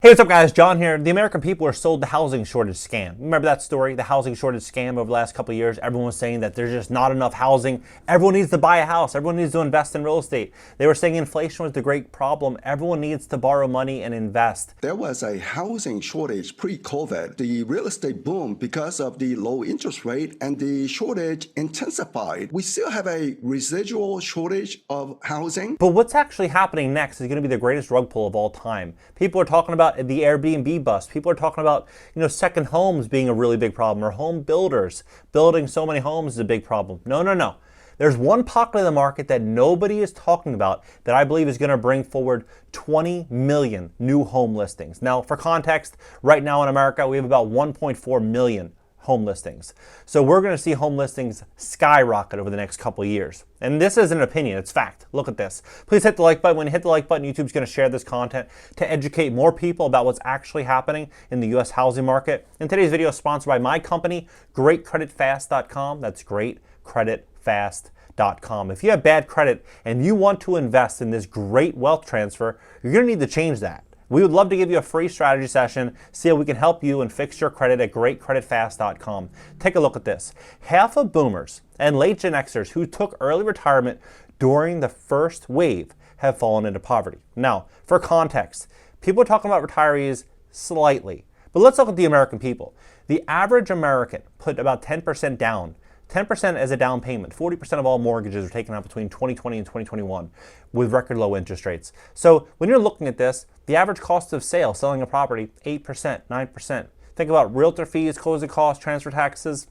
Hey, what's up guys? John here. The American people are sold the housing shortage scam. Remember that story, the housing shortage scam over the last couple of years? Everyone was saying that there's just not enough housing. Everyone needs to buy a house. Everyone needs to invest in real estate. They were saying inflation was the great problem. Everyone needs to borrow money and invest. There was a housing shortage pre-COVID. The real estate boom because of the low interest rate and the shortage intensified. We still have a residual shortage of housing. But what's actually happening next is going to be the greatest rug pull of all time. People are talking about the Airbnb bust. People are talking about, second homes being a really big problem, or home builders building so many homes is a big problem. No. There's one pocket of the market that nobody is talking about that I believe is going to bring forward 20 million new home listings. Now, for context, right now in America, we have about 1.4 million home listings. So we're going to see home listings skyrocket over the next couple of years. And this isn't an opinion, it's fact. Look at this. Please hit the like button. When you hit the like button, YouTube's going to share this content to educate more people about what's actually happening in the US housing market. And today's video is sponsored by my company, GreatCreditFast.com. That's GreatCreditFast.com. If you have bad credit and you want to invest in this great wealth transfer, you're going to need to change that. We would love to give you a free strategy session, see how we can help you and fix your credit at GreatCreditFast.com. Take a look at this. Half of boomers and late Gen Xers who took early retirement during the first wave have fallen into poverty. Now, for context, people are talking about retirees slightly, but let's look at the American people. The average American put about 10% down. 10% as a down payment. 40% of all mortgages are taken out between 2020 and 2021 with record low interest rates. So when you're looking at this, the average cost of sale, selling a property, 8%, 9%. Think about realtor fees, closing costs, transfer taxes.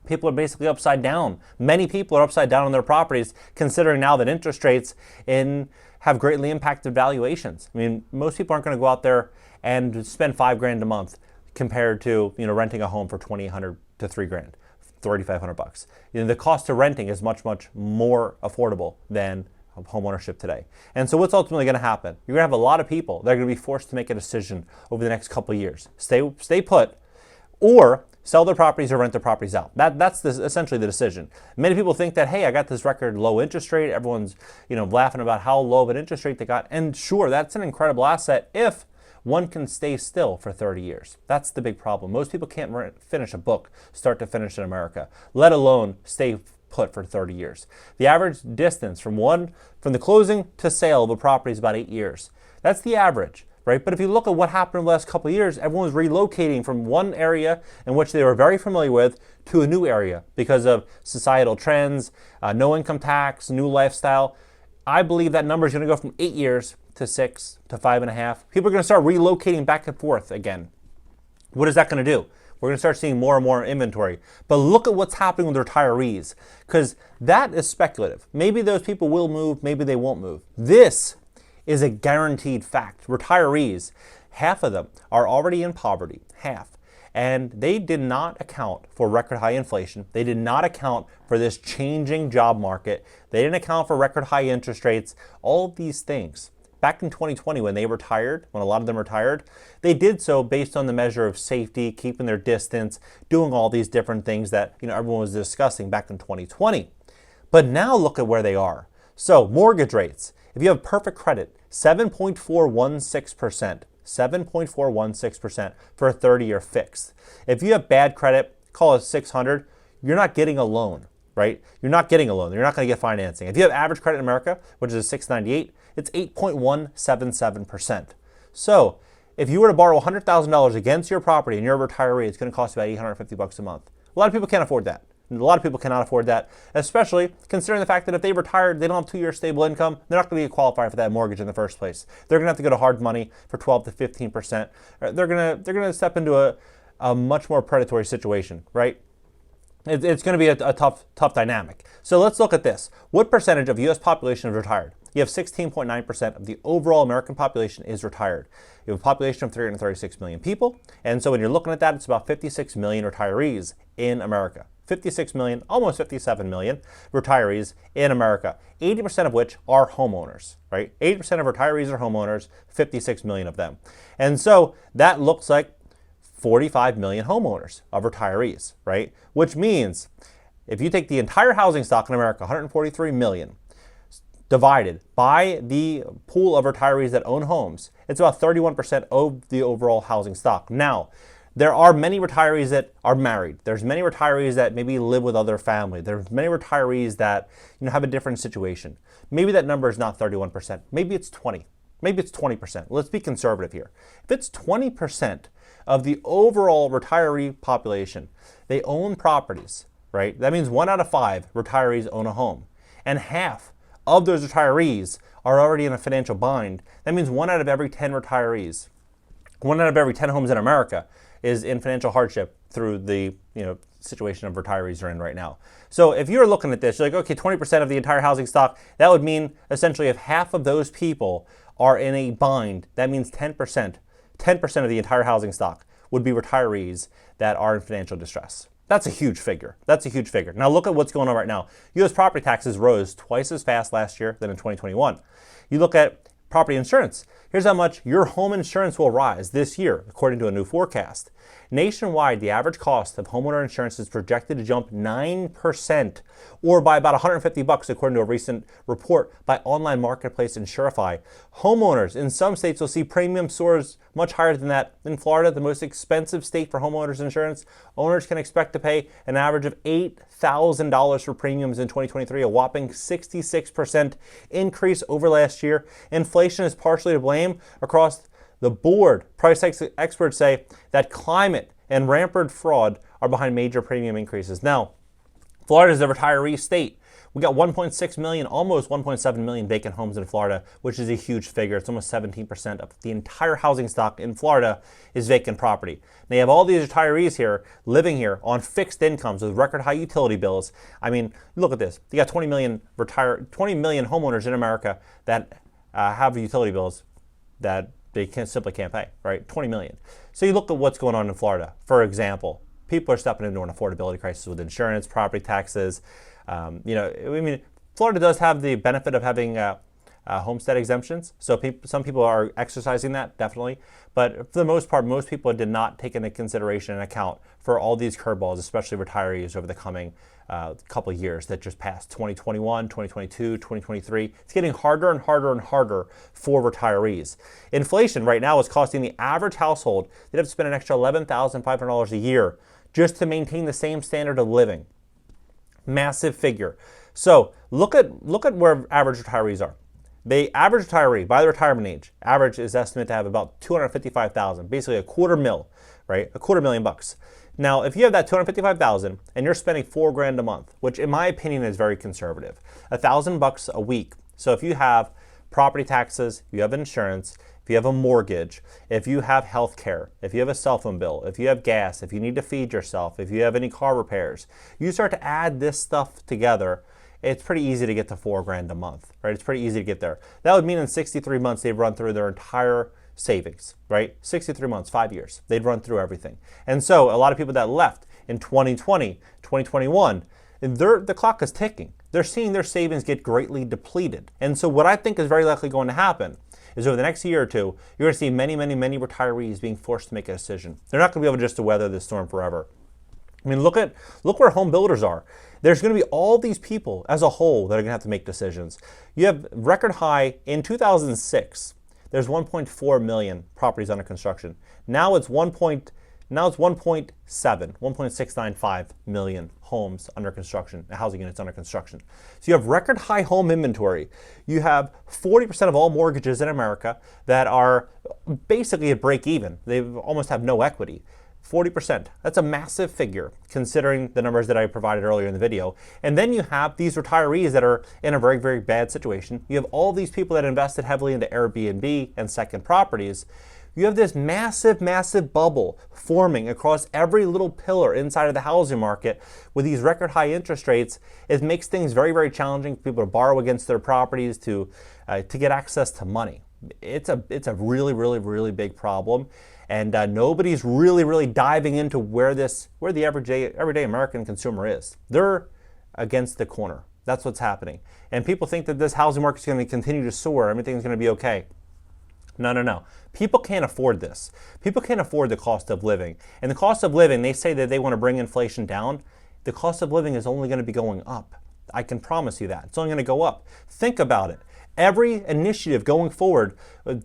People are basically upside down. Many people are upside down on their properties, considering now that interest rates have greatly impacted valuations. I mean, most people aren't going to go out there and spend $5,000 a month compared to renting a home for $2,800 to $3,000. $3,500. The cost of renting is much more affordable than home ownership today. And so what's ultimately going to happen? You're going to have a lot of people that are going to be forced to make a decision over the next couple of years. Stay put, or sell their properties or rent their properties out. That's essentially the decision. Many people think that, hey, I got this record low interest rate. Everyone's laughing about how low of an interest rate they got. And sure, that's an incredible asset if one can stay still for 30 years. That's the big problem. Most people can't finish a book start to finish in America, let alone stay put for 30 years. The average distance from the closing to sale of a property is about 8 years. That's the average, right? But if you look at what happened in the last couple of years, everyone was relocating from one area in which they were very familiar with to a new area because of societal trends, no income tax, new lifestyle. I believe that number is going to go from 8 years to 6 to 5.5. People are going to start relocating back and forth again. What is that going to do? We're going to start seeing more and more inventory. But look at what's happening with retirees, because that is speculative. Maybe those people will move, maybe they won't move. This is a guaranteed fact. Retirees, half of them are already in poverty, half. And they did not account for record high inflation. They did not account for this changing job market. They didn't account for record high interest rates, all of these things. Back in 2020, when they retired, when a lot of them retired, they did so based on the measure of safety, keeping their distance, doing all these different things that everyone was discussing back in 2020. But now look at where they are. So mortgage rates, if you have perfect credit, 7.416%. 7.416% for a 30-year fixed. If you have bad credit, call it 600, you're not getting a loan, right? You're not getting a loan. You're not going to get financing. If you have average credit in America, which is 698, it's 8.177%. So if you were to borrow $100,000 against your property and you're a retiree, it's going to cost you about $850 a month. A lot of people can't afford that. A lot of people cannot afford that, especially considering the fact that if they retired, they don't have 2-year stable income, they're not going to qualify for that mortgage in the first place. They're going to have to go to hard money for 12 to 15%. They're going to step into a much more predatory situation, right? It's going to be a tough dynamic. So let's look at this. What percentage of U.S. population is retired? You have 16.9% of the overall American population is retired. You have a population of 336 million people. And so when you're looking at that, it's about 56 million retirees in America. 56 million, almost 57 million retirees in America, 80% of which are homeowners, right? 80% of retirees are homeowners, 56 million of them. And so that looks like 45 million homeowners of retirees, right? Which means if you take the entire housing stock in America, 143 million, divided by the pool of retirees that own homes, it's about 31% of the overall housing stock. Now, there are many retirees that are married. There's many retirees that maybe live with other family. There's many retirees that have a different situation. Maybe that number is not 31%. Maybe it's 20. Maybe it's 20%. Let's be conservative here. If it's 20% of the overall retiree population, they own properties, right? That means 1 out of 5 retirees own a home. And half of those retirees are already in a financial bind. That means 1 out of every 10 retirees, 1 out of every 10 homes in America is in financial hardship through the situation of retirees are in right now. So if you're looking at this, you're like, okay, 20% of the entire housing stock, that would mean essentially if half of those people are in a bind, that means 10% of the entire housing stock would be retirees that are in financial distress. That's a huge figure. That's a huge figure. Now look at what's going on right now. U.S. property taxes rose twice as fast last year than in 2021. You look at property insurance. Here's how much your home insurance will rise this year, according to a new forecast. Nationwide, the average cost of homeowner insurance is projected to jump 9%, or by about $150, according to a recent report by online marketplace Insurify. Homeowners in some states will see premium soars much higher than that. In Florida, the most expensive state for homeowners insurance, owners can expect to pay an average of $8,000 for premiums in 2023, a whopping 66% increase over last year. Inflation is partially to blame across the board. Price experts say that climate and rampant fraud are behind major premium increases. Now, Florida is a retiree state. We got 1.6 million, almost 1.7 million vacant homes in Florida, which is a huge figure. It's almost 17% of the entire housing stock in Florida is vacant property. Now you have all these retirees here living here on fixed incomes with record high utility bills. I mean, look at this. You got 20 million homeowners in America that have utility bills that they simply can't pay, right? 20 million. So you look at what's going on in Florida. For example, people are stepping into an affordability crisis with insurance, property taxes. Florida does have the benefit of having homestead exemptions. So some people are exercising that, definitely. But for the most part, most people did not take into consideration and account for all these curveballs, especially retirees over the coming couple of years that just passed, 2021, 2022, 2023. It's getting harder and harder and harder for retirees. Inflation right now is costing the average household, they'd have to spend an extra $11,500 a year just to maintain the same standard of living. Massive figure. So look at where average retirees are. The average retiree by the retirement age, average is estimated to have about $255,000, basically a quarter mil, right? A $250,000. Now, if you have that $255,000 and you're spending $4,000 a month, which in my opinion is very conservative, $1,000 a week. So if you have property taxes, you have insurance, if you have a mortgage, if you have health care, if you have a cell phone bill, if you have gas, if you need to feed yourself, if you have any car repairs, you start to add this stuff together, it's pretty easy to get to $4,000 a month, right? It's pretty easy to get there. That would mean in 63 months, they've run through their entire savings, right? 63 months, 5 years, they'd run through everything. And so a lot of people that left in 2020, 2021, the clock is ticking. They're seeing their savings get greatly depleted. And so what I think is very likely going to happen is over the next year or two, you're going to see many, many, many retirees being forced to make a decision. They're not going to be able just to weather this storm forever. I mean, look where home builders are. There's going to be all these people as a whole that are going to have to make decisions. You have record high in 2006. There's 1.4 million properties under construction. Now it's 1.695 million homes under construction, housing units under construction. So you have record high home inventory. You have 40% of all mortgages in America that are basically at break even. They almost have no equity. 40%. That's a massive figure considering the numbers that I provided earlier in the video. And then you have these retirees that are in a very, very bad situation. You have all these people that invested heavily into Airbnb and second properties. You have this massive, massive bubble forming across every little pillar inside of the housing market with these record high interest rates. It makes things very, very challenging for people to borrow against their properties to get access to money. It's a really, really, really big problem. And nobody's really diving into where the everyday American consumer is. They're against the corner. That's what's happening. And people think that this housing market is going to continue to soar. Everything's going to be okay. No. People can't afford this. People can't afford the cost of living. And the cost of living, they say that they want to bring inflation down. The cost of living is only going to be going up. I can promise you that. It's only going to go up. Think about it. Every initiative going forward,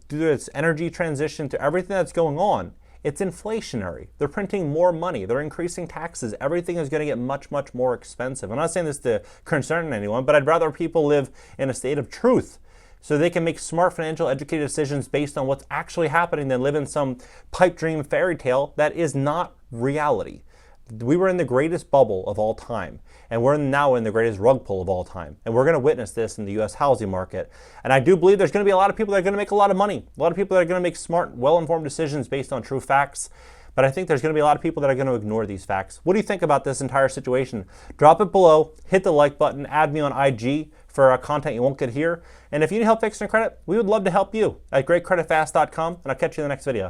through its energy transition to everything that's going on, it's inflationary. They're printing more money. They're increasing taxes. Everything is going to get much, much more expensive. I'm not saying this to concern anyone, but I'd rather people live in a state of truth so they can make smart financial educated decisions based on what's actually happening than live in some pipe dream fairy tale that is not reality. We were in the greatest bubble of all time, and we're now in the greatest rug pull of all time. And we're going to witness this in the U.S. housing market. And I do believe there's going to be a lot of people that are going to make a lot of money, a lot of people that are going to make smart, well-informed decisions based on true facts. But I think there's going to be a lot of people that are going to ignore these facts. What do you think about this entire situation? Drop it below, hit the like button, add me on IG for content you won't get here. And if you need help fixing your credit, we would love to help you at greatcreditfast.com, and I'll catch you in the next video.